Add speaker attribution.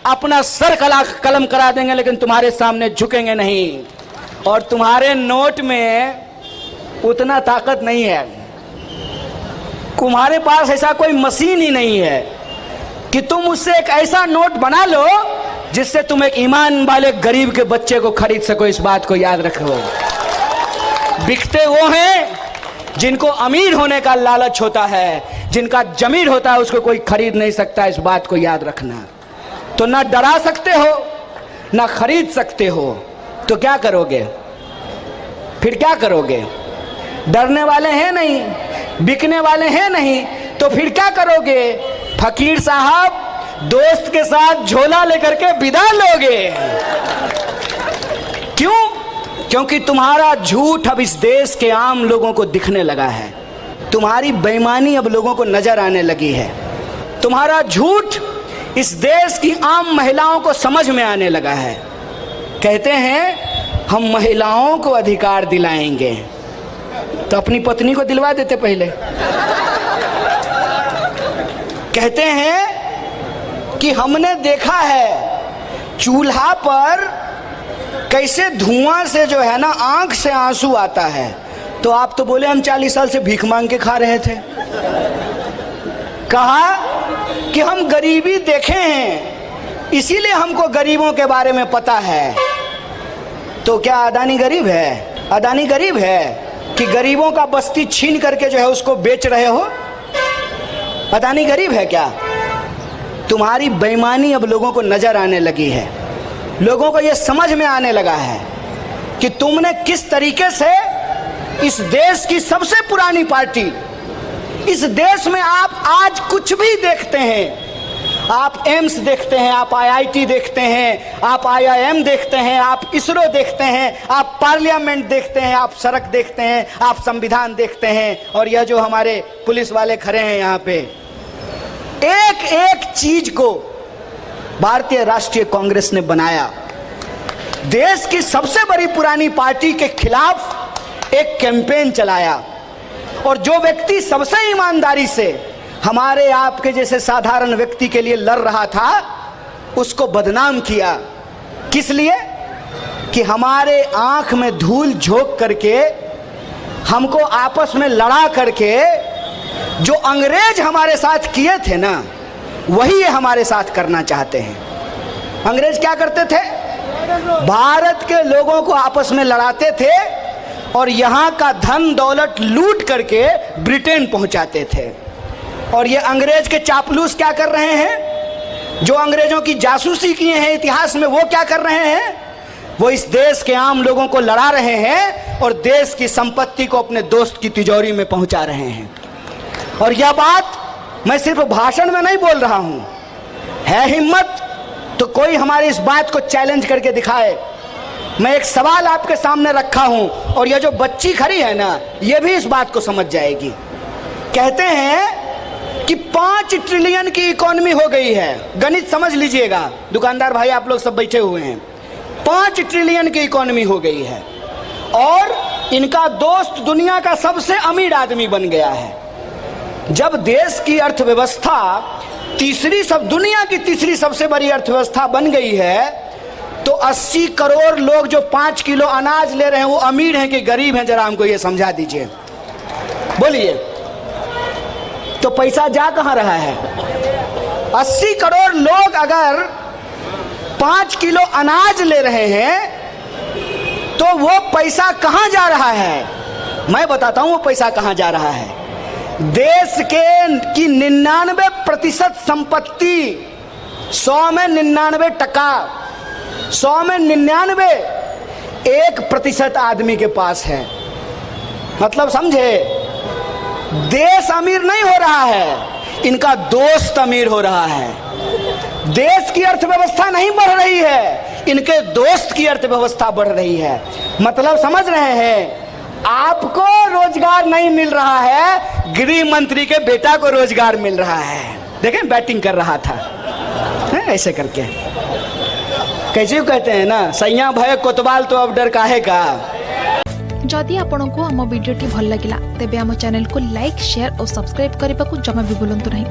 Speaker 1: अपना सर कलम करा देंगे, लेकिन तुम्हारे सामने झुकेंगे नहीं। और तुम्हारे नोट में उतना ताकत नहीं है, तुम्हारे पास ऐसा कोई मशीन ही नहीं है कि तुम उससे एक ऐसा नोट बना लो जिससे तुम एक ईमान वाले गरीब के बच्चे को खरीद सको। इस बात को याद रखो। बिकते वो हैं जिनको अमीर होने का लालच होता है, जिनका जमीर होता है उसको कोई खरीद नहीं सकता। इस बात को याद रखना। तो ना डरा सकते हो ना खरीद सकते हो, तो क्या करोगे? फिर क्या करोगे? डरने वाले हैं नहीं, बिकने वाले हैं नहीं, तो फिर क्या करोगे? फकीर साहब दोस्त के साथ झोला लेकर के विदा लोगे। क्यों? क्योंकि तुम्हारा झूठ अब इस देश के आम लोगों को दिखने लगा है, तुम्हारी बेईमानी अब लोगों को नजर आने लगी है, तुम्हारा झूठ इस देश की आम महिलाओं को समझ में आने लगा है। कहते हैं हम महिलाओं को अधिकार दिलाएंगे, तो अपनी पत्नी को दिलवा देते पहले। कहते हैं कि हमने देखा है चूल्हा पर कैसे धुआं से जो है ना आंख से आंसू आता है, तो आप तो बोले हम 40 साल से भीख मांग के खा रहे थे। कहा कि हम गरीबी देखे हैं इसीलिए हमको गरीबों के बारे में पता है। तो क्या अदानी गरीब है? अदानी गरीब है कि गरीबों का बस्ती छीन करके जो है उसको बेच रहे हो? अदानी गरीब है क्या? तुम्हारी बेईमानी अब लोगों को नजर आने लगी है, लोगों को यह समझ में आने लगा है कि तुमने किस तरीके से इस देश की सबसे पुरानी पार्टी, इस देश में आप आज कुछ भी देखते हैं, आप एम्स देखते हैं, आप आईआईटी देखते हैं, आप आईआईएम देखते हैं, आप इसरो देखते हैं, आप पार्लियामेंट देखते हैं, आप सड़क देखते हैं, आप संविधान देखते हैं, और यह जो हमारे पुलिस वाले खड़े हैं यहाँ पे, एक एक चीज को भारतीय राष्ट्रीय कांग्रेस ने बनाया। देश की सबसे बड़ी पुरानी पार्टी के खिलाफ एक कैंपेन चलाया, और जो व्यक्ति सबसे ईमानदारी से हमारे आपके जैसे साधारण व्यक्ति के लिए लड़ रहा था उसको बदनाम किया। किस लिए? कि हमारे आंख में धूल झोंक करके, हमको आपस में लड़ा करके जो अंग्रेज हमारे साथ किए थे ना, वही ये हमारे साथ करना चाहते हैं। अंग्रेज क्या करते थे? भारत के लोगों को आपस में लड़ाते थे और यहाँ का धन दौलत लूट करके ब्रिटेन पहुंचाते थे। और ये अंग्रेज के चापलूस क्या कर रहे हैं? जो अंग्रेजों की जासूसी किए हैं इतिहास में, वो क्या कर रहे हैं? वो इस देश के आम लोगों को लड़ा रहे हैं और देश की संपत्ति को अपने दोस्त की तिजोरी में पहुंचा रहे हैं। और यह बात मैं सिर्फ भाषण में नहीं बोल रहा हूं, है हिम्मत तो कोई हमारी इस बात को चैलेंज करके दिखाए। मैं एक सवाल आपके सामने रखा हूं, और यह जो बच्ची खड़ी है ना, यह भी इस बात को समझ जाएगी। कहते हैं कि 5 ट्रिलियन की इकोनॉमी हो गई है। गणित समझ लीजिएगा, दुकानदार भाई आप लोग सब बैठे हुए हैं। 5 ट्रिलियन की इकोनॉमी हो गई है और इनका दोस्त दुनिया का सबसे अमीर आदमी बन गया है। जब देश की अर्थव्यवस्था दुनिया की तीसरी सबसे बड़ी अर्थव्यवस्था बन गई है, तो 80 करोड़ लोग जो 5 किलो अनाज ले रहे हैं वो अमीर हैं कि गरीब हैं? जरा हमको ये समझा दीजिए, बोलिए। तो पैसा जा कहां रहा है? 80 करोड़ लोग अगर 5 किलो अनाज ले रहे हैं तो वो पैसा कहां जा रहा है? मैं बताता हूं वो पैसा कहां जा रहा है। देश की 99% संपत्ति, 100 में 99%, 100 में 99, 1% आदमी के पास है। मतलब समझे, देश अमीर नहीं हो रहा है, इनका दोस्त अमीर हो रहा है। देश की अर्थव्यवस्था नहीं बढ़ रही है, इनके दोस्त की अर्थव्यवस्था बढ़ रही है। मतलब समझ रहे हैं? आपको रोजगार नहीं मिल रहा है, गृह मंत्री के बेटा को रोजगार मिल रहा है। देखें, बैटिंग कर रहा था ऐसे करके। कैसे कहते हैं ना, सैया भय कोतवाल तो अब डर काहे का।
Speaker 2: जदि आपंक आम भिडी भल लगा तेब आम चैनल को लाइक, शेयर और सब्सक्राइब करने को जमा भी भूलु नहीं।